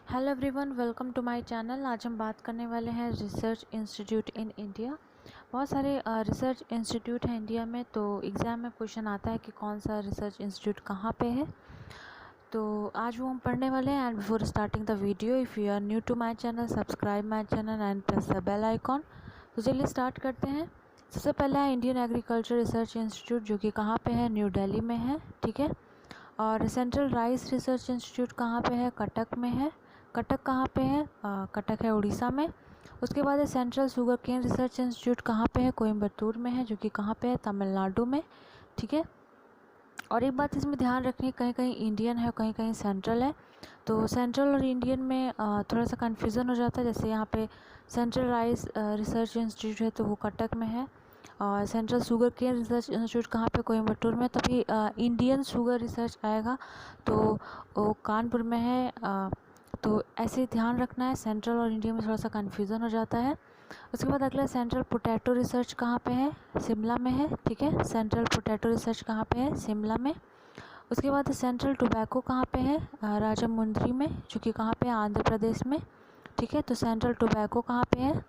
Hello everyone, welcome to my channel. आज हम बात करने वाले हैं रिसर्च इंस्टीट्यूट इन इंडिया। बहुत सारे रिसर्च इंस्टीट्यूट हैं इंडिया में, तो एग्ज़ाम में क्वेश्चन आता है कि कौन सा रिसर्च इंस्टीट्यूट कहाँ पे है। तो आज वो हम पढ़ने वाले हैं। And before starting the video, if you are new to my channel, subscribe my channel and press the bell icon. तो चलिए स्टार्ट करते हैं। सबसे पहला है इंडियन एग्रीकल्चर रिसर्च इंस्टीट्यूट, जो कि कहाँ पे है, न्यू दिल्ली में है, ठीक है। और सेंट्रल राइस रिसर्च इंस्टीट्यूट कहाँ पे है, कटक में है। कटक कहाँ पे है, कटक है उड़ीसा में। उसके बाद है Central Sugarcane Research institute, कहाँ पे है, कोयम्बटूर में है, जो कि कहाँ पे है, तमिलनाडु में, ठीक है। और एक बात इसमें ध्यान रखनी, कहीं कहीं इंडियन है, कहीं कहीं सेंट्रल है। तो सेंट्रल और इंडियन में थोड़ा सा कन्फ्यूज़न हो जाता है। जैसे यहाँ पे सेंट्रल राइस रिसर्च इंस्टीट्यूट है, तो वो कटक में है। और Central Sugarcane Research institute कहाँ पे, कोयम्बटूर में। तभी इंडियन शुगर रिसर्च आएगा तो वो कानपुर में है। तो ऐसे ध्यान रखना है, सेंट्रल और इंडियन में थोड़ा सा कन्फ्यूज़न हो जाता है। उसके बाद अगला सेंट्रल पोटैटो रिसर्च कहाँ पे है, शिमला में है, ठीक है। सेंट्रल पोटैटो रिसर्च कहाँ पे है, शिमला में। उसके बाद सेंट्रल टोबैको कहाँ पे है, राजामुंद्री में, जो कि कहाँ पे है, आंध्र प्रदेश में, ठीक है। तो सेंट्रल टोबैको कहाँ पे है,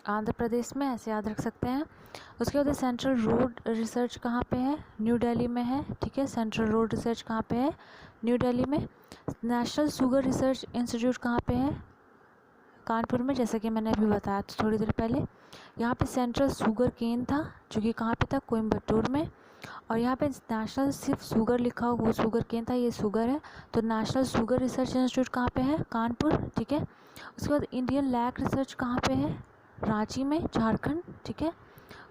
आंध्र प्रदेश में, ऐसे याद रख सकते हैं। उसके बाद सेंट्रल रोड रिसर्च कहाँ पे है, न्यू दिल्ली में है, ठीक है। सेंट्रल रोड रिसर्च कहाँ पे है, न्यू दिल्ली में। नेशनल शुगर रिसर्च इंस्टीट्यूट कहाँ पे है, कानपुर में, जैसा कि मैंने अभी बताया था थोड़ी देर पहले। यहाँ पे सेंट्रल शुगर केन था, जो कि कहाँ पे था, कोयम्बटूर में। और यहाँ पे नेशनल सिर्फ शुगर लिखा हुआ, वो शुगर केन था, ये शुगर है। तो नेशनल शुगर रिसर्च इंस्टीट्यूट कहाँ पे है, कानपुर, ठीक है। उसके बाद इंडियन लैक रिसर्च कहाँ पे है, रांची में, झारखंड, ठीक है।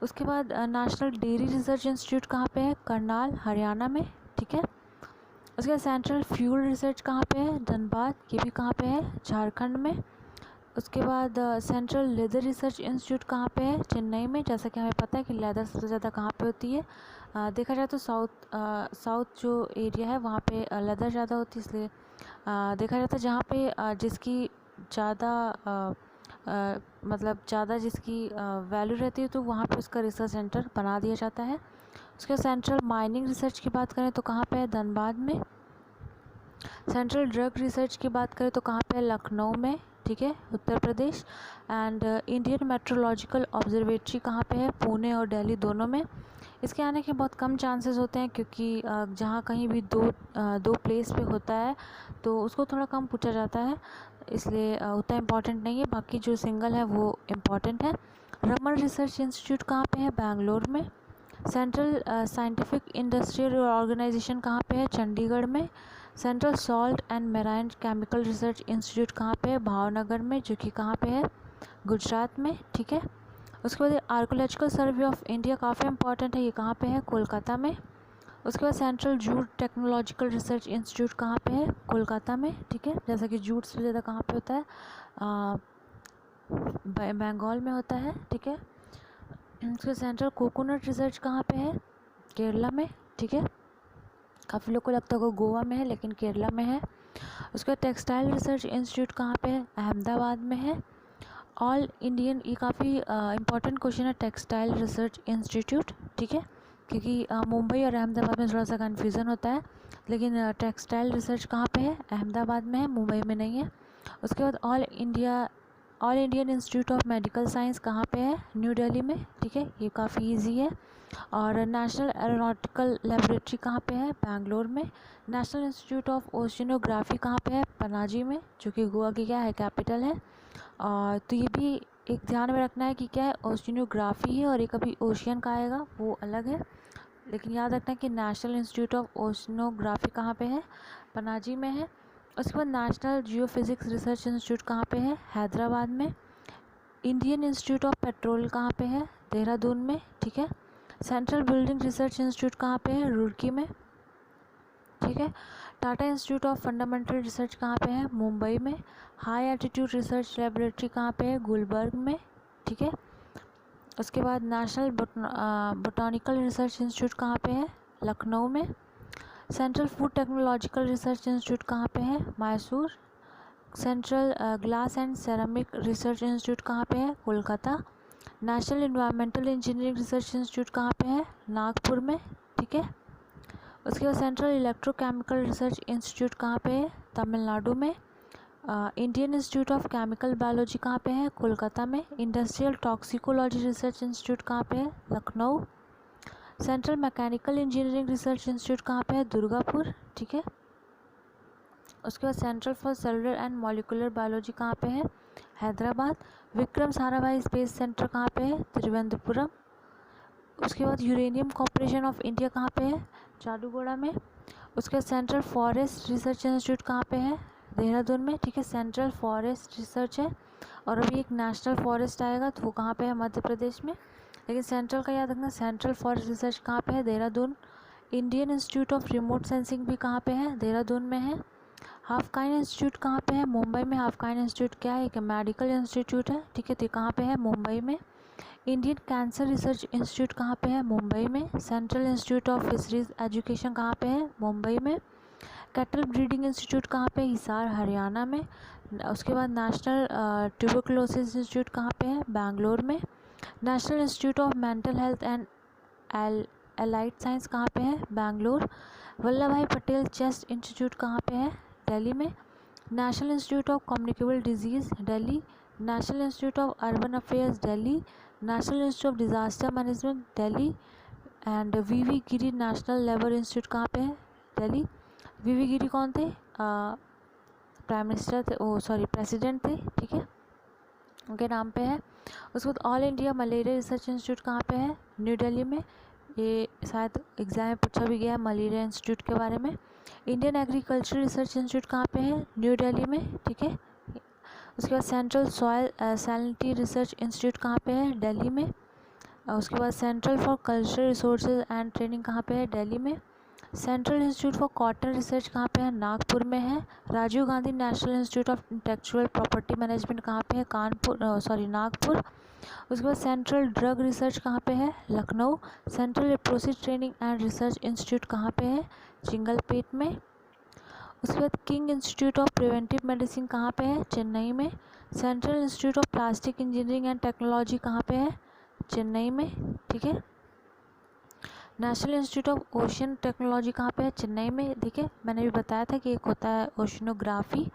उसके बाद नेशनल डेयरी रिसर्च इंस्टीट्यूट कहाँ पे है, करनाल, हरियाणा में, ठीक है। उसके बाद सेंट्रल फ्यूल रिसर्च कहाँ पे है, धनबाद, ये भी कहाँ पे है, झारखंड में। उसके बाद सेंट्रल लेदर रिसर्च इंस्टीट्यूट कहाँ पे है, चेन्नई में। जैसा कि हमें पता है कि लेदर सबसे ज़्यादा कहाँ पे होती है, देखा जाए तो साउथ जो एरिया है वहाँ पे लेदर ज़्यादा होती है, इसलिए देखा जाता है जहाँ पे जिसकी ज़्यादा मतलब ज़्यादा जिसकी वैल्यू रहती है, तो वहाँ पे उसका रिसर्च सेंटर बना दिया जाता है। उसके बाद सेंट्रल माइनिंग रिसर्च की बात करें तो कहाँ पे है, धनबाद में। सेंट्रल ड्रग रिसर्च की बात करें तो कहाँ पे है, लखनऊ में, ठीक है, Uttar Pradesh. And Indian meteorological observatory कहाँ पे है, पुणे और दिल्ली दोनों में। इसके आने के बहुत कम चांसेस होते हैं, क्योंकि जहाँ कहीं भी दो प्लेस पे होता है तो उसको थोड़ा कम पूछा जाता है, इसलिए उतना इम्पॉर्टेंट नहीं है। बाकी जो सिंगल है वो इम्पॉर्टेंट है। रमन रिसर्च इंस्टीट्यूट कहाँ पे है, बैंगलोर में। सेंट्रल साइंटिफिक इंडस्ट्रियल ऑर्गेनाइजेशन कहाँ पे है, चंडीगढ़ में। Central salt and marine chemical research institute कहाँ पे है, भावनगर में, जो कि कहाँ पे है, गुजरात में, ठीक है। उसके बाद आर्कोलॉजिकल सर्वे ऑफ इंडिया काफ़ी इंपॉर्टेंट है, ये कहाँ पे है, कोलकाता में। उसके बाद central jute technological research institute कहाँ पे है, कोलकाता में, ठीक है। जैसा कि जूट से ज़्यादा कहाँ पे होता है, बंगाल में होता है, ठीक है। उसके सेंट्रल कोकोनट रिसर्च कहाँ पे है, केरला में, ठीक है। काफ़ी लोग को लगता होगा गोवा में है, लेकिन केरला में है। उसके बाद टेक्सटाइल रिसर्च इंस्टीट्यूट कहाँ पे है, अहमदाबाद में है। ऑल इंडियन, ये काफ़ी इंपॉर्टेंट क्वेश्चन है, टेक्सटाइल रिसर्च इंस्टीट्यूट, ठीक है, क्योंकि मुंबई और अहमदाबाद में थोड़ा सा कन्फ्यूज़न होता है। लेकिन टेक्सटाइल रिसर्च कहाँ पे है, अहमदाबाद में है, मुंबई में नहीं है। उसके बाद all Indian institute of medical science कहाँ पे है, न्यू दिल्ली में, ठीक है, ये काफ़ी इजी है। और नेशनल एरोनॉटिकल लेबोरेटरी कहाँ पे है, बैंगलोर में। नेशनल इंस्टीट्यूट ऑफ ओशिनोग्राफी कहाँ पे है, पनाजी में, जो कि गोवा की क्या है, कैपिटल है। और तो ये भी एक ध्यान में रखना है कि क्या है, ओशिनोग्राफी है, और एक अभी ओशियन का आएगा वो अलग है। लेकिन याद रखना है कि नेशनल इंस्टीट्यूट ऑफ ओशिनोग्राफी कहाँ पे है, पनाजी में है। उसके बाद नेशनल जियोफिजिक्स रिसर्च इंस्टीट्यूट कहाँ पे है, हैदराबाद में। इंडियन इंस्टीट्यूट ऑफ पेट्रोल कहाँ पे है, देहरादून में, ठीक है। सेंट्रल बिल्डिंग रिसर्च इंस्टीट्यूट कहाँ पे है, रुड़की में, ठीक है। Tata institute of fundamental research कहाँ पे है, मुंबई में। हाई एल्टीट्यूड रिसर्च लेबोरेटरी कहाँ पे है, गुलबर्ग में, ठीक है। उसके बाद नेशनल बोटानिकल रिसर्च इंस्टीट्यूट कहाँ पे है, लखनऊ में। Central food technological research institute कहाँ पे है, Mysore. Central glass and ceramic research institute कहाँ पे है, Kolkata. National environmental engineering research institute कहाँ पे है, नागपुर में, ठीक है। उसके बाद सेंट्रल इलेक्ट्रोकेमिकल रिसर्च इंस्टीट्यूट कहाँ पे है, तमिलनाडु में। Indian institute of chemical biology कहाँ पे है? कोलकाता में। इंडस्ट्रियल टॉक्सिकोलॉजी रिसर्च इंस्टीट्यूट कहाँ पे है? Lucknow. Central mechanical engineering research institute कहाँ पे है? दुर्गापुर। ठीक है। उसके बाद central for cellular and molecular biology कहाँ पे है? हैदराबाद। विक्रम साराभाई स्पेस सेंटर कहाँ पे है? त्रिवेंद्रपुरम। उसके बाद यूरेनियम कॉर्पोरेशन ऑफ इंडिया कहाँ पे है? जादूगोड़ा में। उसके बाद सेंट्रल फॉरेस्ट रिसर्च इंस्टीट्यूट कहाँ पे है? देहरादून में। ठीक है, सेंट्रल फॉरेस्ट रिसर्च है। और अभी एक नेशनल फॉरेस्ट आएगा तो वो कहाँ पे है? मध्य प्रदेश में। लेकिन सेंट्रल का याद रखना, सेंट्रल फॉरेस्ट रिसर्च कहाँ पे है? Dehradun. Indian institute of remote sensing भी कहाँ पे है? देहरादून में है। हाफकाइन इंस्टीट्यूट कहाँ पे है? मुंबई में। हाफकाइन इंस्टीट्यूट क्या है? एक मेडिकल इंस्टीट्यूट है। ठीक है, तो कहाँ पे है? मुंबई में। इंडियन कैंसर रिसर्च इंस्टीट्यूट कहाँ पे है? मुंबई में। Central institute of fisheries education कहाँ पे है? मुंबई में। कैटल ब्रीडिंग इंस्टीट्यूट कहाँ पे? हिसार, हरियाणा में। उसके बाद नेशनल ट्यूबरकुलोसिस इंस्टीट्यूट कहाँ पे है? बैंगलोर में। National institute of mental health and allied science कहाँ पे है? बैंगलोर। वल्लभ भाई पटेल चेस्ट इंस्टीट्यूट कहाँ पे है? दिल्ली में। National institute of Communicable Disease Delhi. National institute of Urban Affairs Delhi. National institute of Disaster Management Delhi. And V V Giri National Labour Institute कहाँ पे है? दिल्ली। वीवी गिरी कौन थे? प्राइम मिनिस्टर थे, ओ सॉरी प्रेसिडेंट थे। ठीक है, उनके नाम पे है। उसके बाद all India malaria research institute कहाँ पे है? न्यू दिल्ली में। ये शायद एग्जाम में पूछा भी गया है मलेरिया इंस्टीट्यूट के बारे में। इंडियन एग्रीकल्चर रिसर्च इंस्टीट्यूट कहाँ पे है? न्यू दिल्ली में। ठीक है। उसके बाद central soil salinity research institute कहाँ पे है? दिल्ली में। उसके बाद central for cultural resources and training कहाँ पे है? दिल्ली में। Central institute for cotton research कहाँ पे है? नागपुर में है। Rajiv Gandhi national institute of intellectual property management कहाँ पे है? नागपुर। उसके बाद सेंट्रल ड्रग रिसर्च कहाँ पे है? Lucknow. Central leprosy training and research institute कहाँ पे है? चिंगलपेट में। उसके बाद king institute of preventive medicine कहाँ पे है? चेन्नई में। Central institute of plastic engineering and technology कहाँ पे है? चेन्नई में। ठीक है। National institute of ocean technology कहाँ पे है? चेन्नई में। देखिए मैंने भी बताया था कि एक होता है ओशनोग्राफी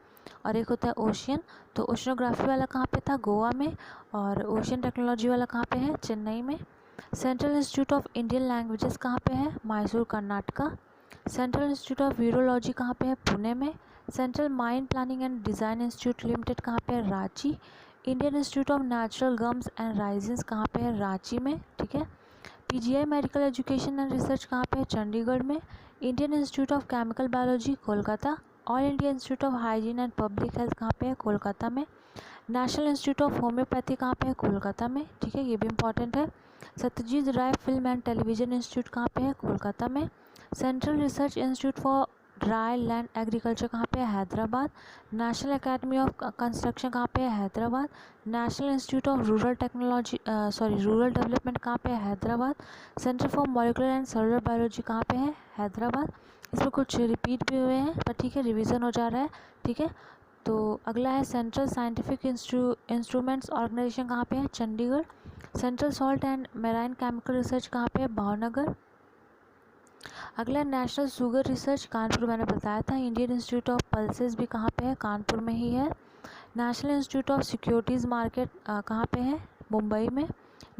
और एक होता है ओशियन। तो ओशनोग्राफी वाला कहाँ पे था? गोवा में। और ओशियन टेक्नोलॉजी वाला कहाँ पे है? चेन्नई में। Central institute of Indian languages कहाँ पे है? Mysore, Karnataka. Central institute of virology कहाँ पे है? पुणे में। Central mine planning and design institute limited कहाँ पे है? Ranchi. Indian institute of natural gums and resins कहाँ पे है? रांची में। ठीक है। PGI medical education and research कहाँ पे है? चंडीगढ़ में। Indian institute of chemical biology Kolkata. All India institute of hygiene and public health कहाँ पे है? कोलकाता में। नेशनल इंस्टीट्यूट ऑफ होम्योपैथी कहाँ पे है? कोलकाता में। ठीक है, ये भी इंपॉर्टेंट है। सत्यजीत राय फिल्म एंड टेलीविजन इंस्टीट्यूट कहाँ पे है? कोलकाता में। Central research institute for dry land agriculture कहाँ पे है? Hyderabad. National academy of construction कहाँ पे है? Hyderabad. National institute of rural development कहाँ पे है? Hyderabad. Centre for molecular and cellular biology कहाँ पे है? हैदराबाद। इसमें कुछ रिपीट भी हुए हैं पर ठीक है, रिवीजन हो जा रहा है। ठीक है, तो अगला है सेंट्रल साइंटिफिक इंस्ट्रूमेंट्स ऑर्गेनाइजेशन कहाँ पे है? Chandigarh. Central salt and marine chemical research कहाँ पे है? भावनगर। अगला नेशनल शुगर रिसर्च कानपुर, मैंने बताया था। इंडियन इंस्टीट्यूट ऑफ पल्सेस भी कहाँ पे है? कानपुर में ही है। National institute of securities market कहाँ पे है? मुंबई में।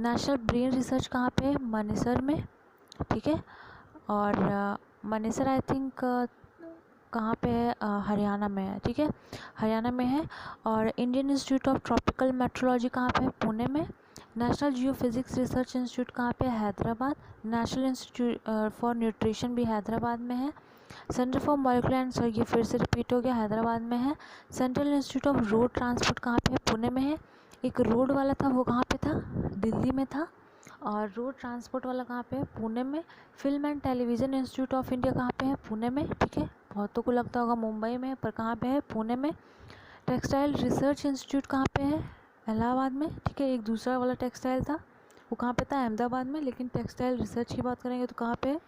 नेशनल ब्रेन रिसर्च कहाँ पे है? मनेसर में। ठीक है, और मनेसर आई थिंक कहाँ पे है? हरियाणा में है। ठीक है, हरियाणा में है। और Indian institute of tropical metrology कहाँ पे है? पुणे में। नेशनल जियोफिजिक्स रिसर्च इंस्टीट्यूट कहाँ पे है? Hyderabad. National institute for nutrition भी हैदराबाद में है। सेंटर फॉर मॉलिकुलर एंड, ये फिर से रिपीट हो गया, हैदराबाद में है। Central institute of road transport कहाँ पे है? पुणे में है। एक रोड वाला था वो कहाँ पे था? दिल्ली में था। और रोड ट्रांसपोर्ट वाला कहाँ पे है? पुणे में। Film and television institute of India कहाँ पे है? पुणे में। ठीक है, बहुतों को लगता होगा मुंबई में, पर कहाँ पे है? पुणे में। टेक्सटाइल रिसर्च इंस्टीट्यूट कहाँ पे है? इलाहाबाद में। ठीक है, एक दूसरा वाला टेक्सटाइल था वो कहाँ पे था? अहमदाबाद में। लेकिन टेक्सटाइल रिसर्च की बात करेंगे तो कहाँ पे है?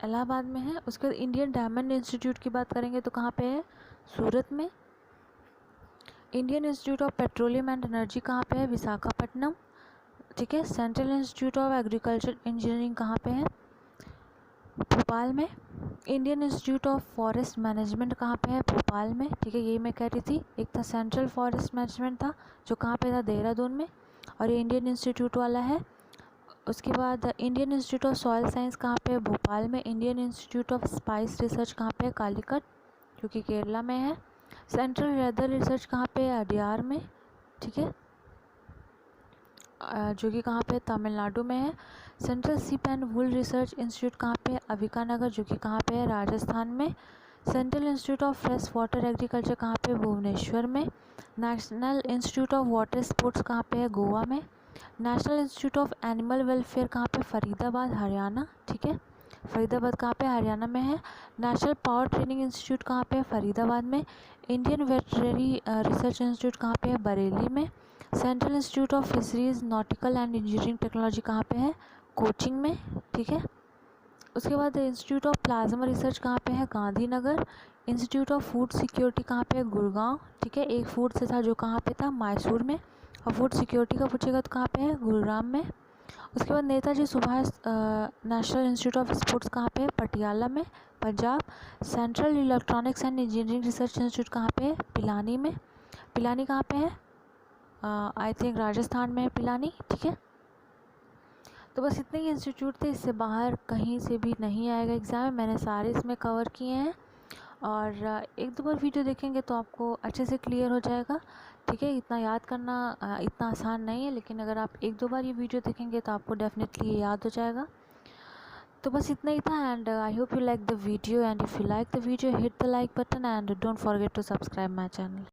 इलाहाबाद में है। उसके बाद इंडियन डायमंड इंस्टीट्यूट की बात करेंगे तो कहाँ पे है? सूरत में। Indian institute of petroleum and energy कहाँ पे है? विशाखापट्टनम। ठीक है। Central institute of agriculture engineering कहाँ पे है? भोपाल में। Indian institute of forest management कहाँ पे है? भोपाल में, ठीक है। यही मैं कह रही थी। एक था सेंट्रल फॉरेस्ट मैनेजमेंट था जो कहाँ पे था? देहरादून में। और ये इंडियन इंस्टीट्यूट वाला है। उसके बाद Indian institute of soil science कहाँ पे है? भोपाल में। Indian institute of spice research कहाँ पे है? कालीकट, जो कि केरला में है। सेंट्रल वेदर रिसर्च कहाँ पे है? अडियार में, ठीक है, जो कि कहाँ पे? तमिलनाडु में है। सेंट्रल सीप एंड वुल रिसर्च इंस्टीट्यूट कहाँ पे है? अविकानगर, जो कि कहाँ पे है? राजस्थान में। Central institute of fresh water agriculture कहाँ पे? भुवनेश्वर में। National institute of water sports कहाँ पे है? गोवा में। National institute of animal welfare कहाँ पे? फरीदाबाद, हरियाणा, ठीक है। फरीदाबाद कहाँ पे? हरियाणा में है। नेशनल पावर ट्रेनिंग इंस्टीट्यूट कहाँ पे है? फरीदाबाद में। इंडियन वेटरनरी रिसर्च इंस्टीट्यूट कहाँ पे है? बरेली में। Central institute of fisheries nautical and engineering technology कहाँ पे है? कोचिंग में, ठीक है। उसके बाद इंस्टीट्यूट ऑफ प्लाज्मा रिसर्च कहाँ पे है? Gandhinagar. Institute of food security कहाँ पे है? गुड़गांव, ठीक है। एक फूड से था जो कहाँ पे था? मैसूर में। और फूड सिक्योरिटी का पूछेगा तो कहाँ पे है? गुरुग्राम में। उसके बाद Netaji Subhash national institute of sports कहाँ पे है? पटियाला में, Punjab. Central electronics and engineering research institute कहाँ पे है? पिलानी में। पिलानी कहाँ पे है? आई थिंक राजस्थान में है पिलानी, ठीक है। तो बस इतने ही इंस्टीट्यूट थे, इससे बाहर कहीं से भी नहीं आएगा एग्ज़ाम में। मैंने सारे इसमें कवर किए हैं और एक दो बार वीडियो देखेंगे तो आपको अच्छे से क्लियर हो जाएगा, ठीक है। इतना याद करना इतना आसान नहीं है, लेकिन अगर आप एक दो बार ये वीडियो देखेंगे तो आपको डेफिनेटली ये याद हो जाएगा। तो बस इतना ही था and I hope you like the video and if you like the video hit the like button and don't forget to subscribe my channel.